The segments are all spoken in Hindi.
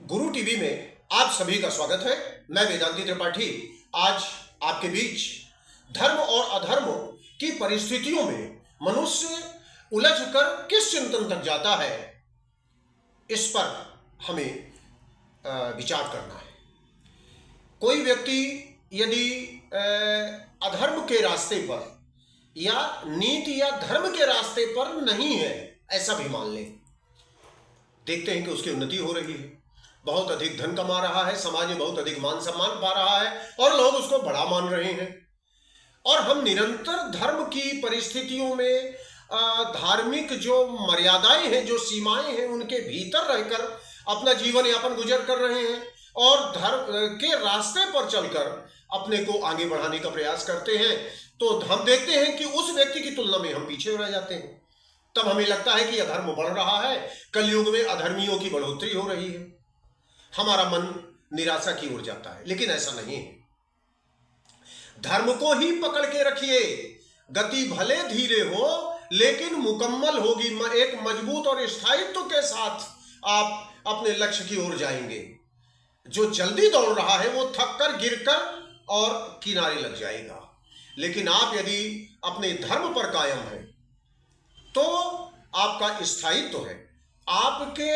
गुरु टीवी में आप सभी का स्वागत है। मैं वेदांती त्रिपाठी आज आपके बीच धर्म और अधर्म की परिस्थितियों में मनुष्य उलझकर किस चिंतन तक जाता है, इस पर हमें विचार करना है। कोई व्यक्ति यदि अधर्म के रास्ते पर या नीति या धर्म के रास्ते पर नहीं है, ऐसा भी मान लें, देखते हैं कि उसकी उन्नति हो रही है, बहुत अधिक धन कमा रहा है, समाज में बहुत अधिक मान सम्मान पा रहा है और लोग उसको बड़ा मान रहे हैं। और हम निरंतर धर्म की परिस्थितियों में धार्मिक जो मर्यादाएं हैं, जो सीमाएं हैं, उनके भीतर रहकर अपना जीवन यापन गुजर कर रहे हैं और धर्म के रास्ते पर चलकर अपने को आगे बढ़ाने का प्रयास करते हैं। तो हम देखते हैं कि उस व्यक्ति की तुलना में हम पीछे रह जाते हैं। तब हमें लगता है कि अधर्म बढ़ रहा है, कलयुग में अधर्मियों की बढ़ोतरी हो रही है। हमारा मन निराशा की ओर जाता है, लेकिन ऐसा नहीं है। धर्म को ही पकड़ के रखिए, गति भले धीरे हो लेकिन मुकम्मल होगी। एक मजबूत और स्थायित्व के साथ आप अपने लक्ष्य की ओर जाएंगे। जो जल्दी दौड़ रहा है वो थक कर गिर कर और किनारे लग जाएगा। लेकिन आप यदि अपने धर्म पर कायम हैं तो आपका स्थायित्व है, आपके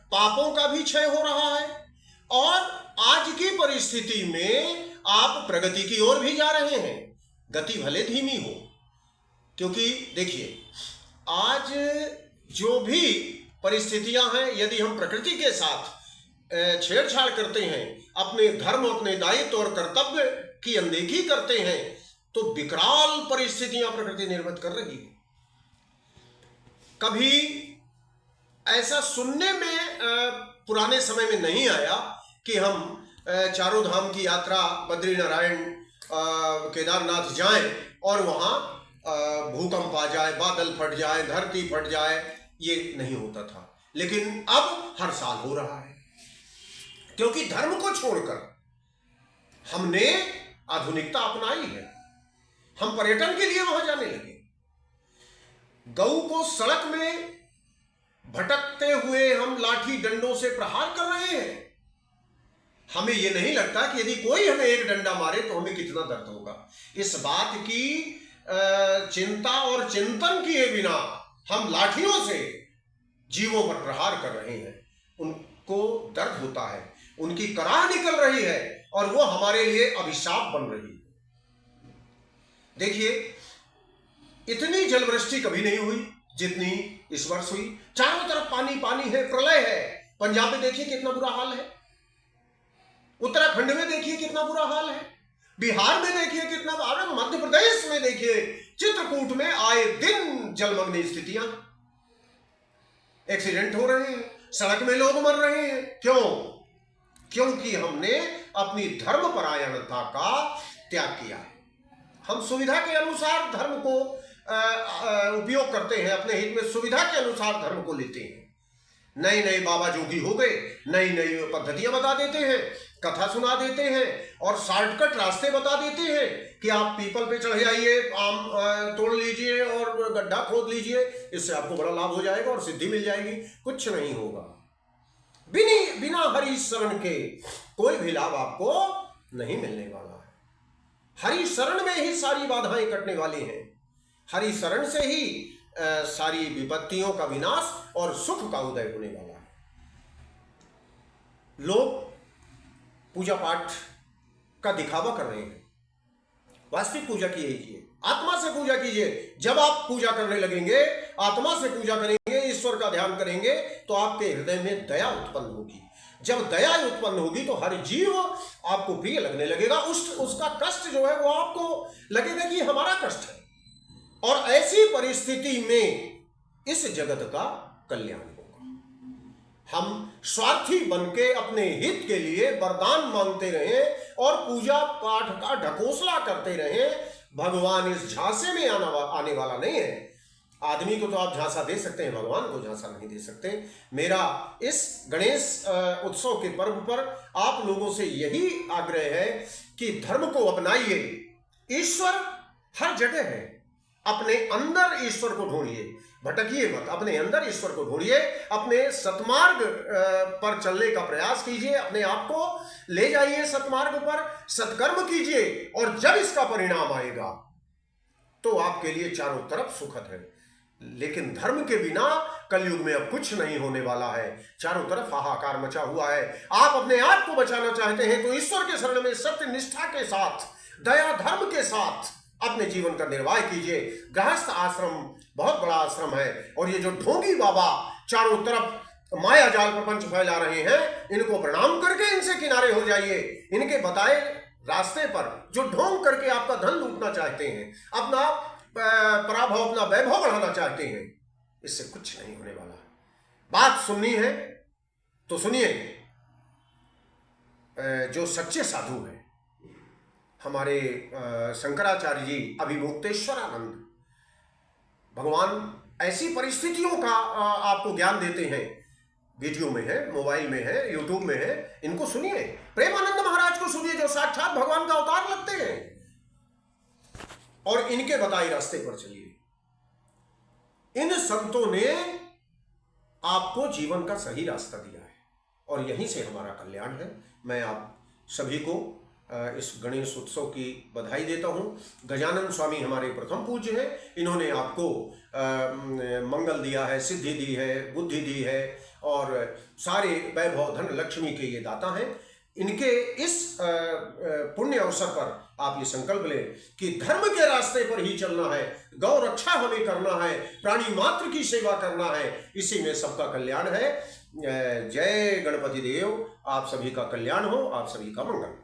पापों का भी क्षय हो रहा है और आज की परिस्थिति में आप प्रगति की ओर भी जा रहे हैं। गति भले धीमी हो, क्योंकि देखिए आज जो भी परिस्थितियां हैं, यदि हम प्रकृति के साथ छेड़छाड़ करते हैं, अपने धर्म, अपने दायित्व और कर्तव्य की अनदेखी करते हैं, तो विकराल परिस्थितियां प्रकृति निर्मित कर रही है। कभी ऐसा सुनने में पुराने समय में नहीं आया कि हम चारों धाम की यात्रा बद्रीनारायण केदारनाथ जाएं और वहां भूकंप आ जाए, बादल फट जाए, धरती फट जाए, ये नहीं होता था। लेकिन अब हर साल हो रहा है, क्योंकि धर्म को छोड़कर हमने आधुनिकता अपनाई है। हम पर्यटन के लिए वहां जाने लगे। गऊ को सड़क में भटकते हुए हम लाठी डंडों से प्रहार कर रहे हैं। हमें यह नहीं लगता कि यदि कोई हमें एक डंडा मारे तो हमें कितना दर्द होगा। इस बात की चिंता और चिंतन किए बिना हम लाठियों से जीवों पर प्रहार कर रहे हैं। उनको दर्द होता है, उनकी कराह निकल रही है और वो हमारे लिए अभिशाप बन रही है। देखिए, इतनी जलवृष्टि कभी नहीं हुई जितनी इस वर्ष हुई। चारों तरफ पानी पानी है, प्रलय है। पंजाब में देखिए कितना बुरा हाल है, उत्तराखंड में देखिए कितना बुरा हाल है, बिहार में देखिए कितना, मध्य प्रदेश में देखिए, चित्रकूट में आए दिन जलमग्न स्थितियां, एक्सीडेंट हो रहे हैं, सड़क में लोग मर रहे हैं। क्यों? क्योंकि हमने अपनी धर्मपरायणता का त्याग किया है। हम सुविधा के अनुसार धर्म को उपयोग करते हैं, अपने हित में सुविधा के अनुसार धर्म को लेते हैं। नए नए बाबा जोगी हो गए, नई नई पद्धतियां बता देते हैं, कथा सुना देते हैं और शॉर्टकट रास्ते बता देते हैं कि आप पीपल पे चढ़ जाइए, आम तोड़ लीजिए और गड्ढा खोद लीजिए, इससे आपको बड़ा लाभ हो जाएगा और सिद्धि मिल जाएगी। कुछ नहीं होगा। बिना हरि शरण के कोई भी लाभ आपको नहीं मिलने वाला है। हरि शरण में ही सारी बाधाएं कटने वाली हैं। हरि शरण से ही सारी विपत्तियों का विनाश और सुख का उदय होने वाला है। लोग पूजा पाठ का दिखावा कर रहे हैं। वास्तविक पूजा कीजिए, आत्मा से पूजा कीजिए। जब आप पूजा करने लगेंगे, आत्मा से पूजा करेंगे, ईश्वर का ध्यान करेंगे, तो आपके हृदय में दया उत्पन्न होगी। जब दया उत्पन्न होगी तो हर जीव आपको प्रिय लगने लगेगा। उसका कष्ट जो है वो आपको लगेगा कि हमारा कष्ट है। और ऐसी परिस्थिति में इस जगत का कल्याण होगा। हम स्वार्थी बनके अपने हित के लिए वरदान मांगते रहें और पूजा पाठ का ढकोसला करते रहें, भगवान इस झांसे में आने वाला नहीं है। आदमी को तो आप झांसा दे सकते हैं, भगवान को झांसा नहीं दे सकते। मेरा इस गणेश उत्सव के पर्व पर आप लोगों से यही आग्रह है कि धर्म को अपनाइए। ईश्वर हर जगह है, अपने अंदर ईश्वर को ढूंढिए, भटकिए मत, अपने अंदर ईश्वर को ढूंढिए, अपने सतमार्ग पर चलने का प्रयास कीजिए, अपने आप को ले जाइए सतमार्ग पर, सत्कर्म कीजिए, और जब इसका परिणाम आएगा तो आपके लिए चारों तरफ सुखद है। लेकिन धर्म के बिना कलयुग में अब कुछ नहीं होने वाला है, चारों तरफ हाहाकार मचा हुआ है। आप अपने आप को बचाना चाहते हैं तो ईश्वर के शरण में सत्य निष्ठा के साथ, दया धर्म के साथ अपने जीवन का निर्वाह कीजिए। गृहस्थ आश्रम बहुत बड़ा आश्रम है, और ये जो ढोंगी बाबा चारों तरफ माया जाल प्रपंच फैला रहे हैं, इनको प्रणाम करके इनसे किनारे हो जाइए। इनके बताए रास्ते पर जो ढोंग करके आपका धन लूटना चाहते हैं, अपना पराभव, अपना वैभव बढ़ाना चाहते हैं, इससे कुछ नहीं होने वाला। बात सुननी है तो सुनिए। जो सच्चे साधु हैं, हमारे शंकराचार्य जी, अभिमुक्तेश्वरानंद भगवान ऐसी परिस्थितियों का आपको ज्ञान देते हैं, वीडियो में है, मोबाइल में है, यूट्यूब में है, इनको सुनिए। प्रेमानंद महाराज को सुनिए जो साक्षात भगवान का अवतार लगते हैं, और इनके बताए रास्ते पर चलिए। इन संतों ने आपको जीवन का सही रास्ता दिया है, और यहीं से हमारा कल्याण है। मैं आप सभी को इस गणेश उत्सव की बधाई देता हूँ। गजानन स्वामी हमारे प्रथम पूज्य हैं, इन्होंने आपको मंगल दिया है, सिद्धि दी है, बुद्धि दी है, और सारे वैभव धन लक्ष्मी के ये दाता हैं। इनके इस पुण्य अवसर पर आप ये संकल्प लें कि धर्म के रास्ते पर ही चलना है, गौ रक्षा हमें करना है, प्राणी मात्र की सेवा करना है, इसी में सबका कल्याण है। जय गणपति देव। आप सभी का कल्याण हो, आप सभी का मंगल।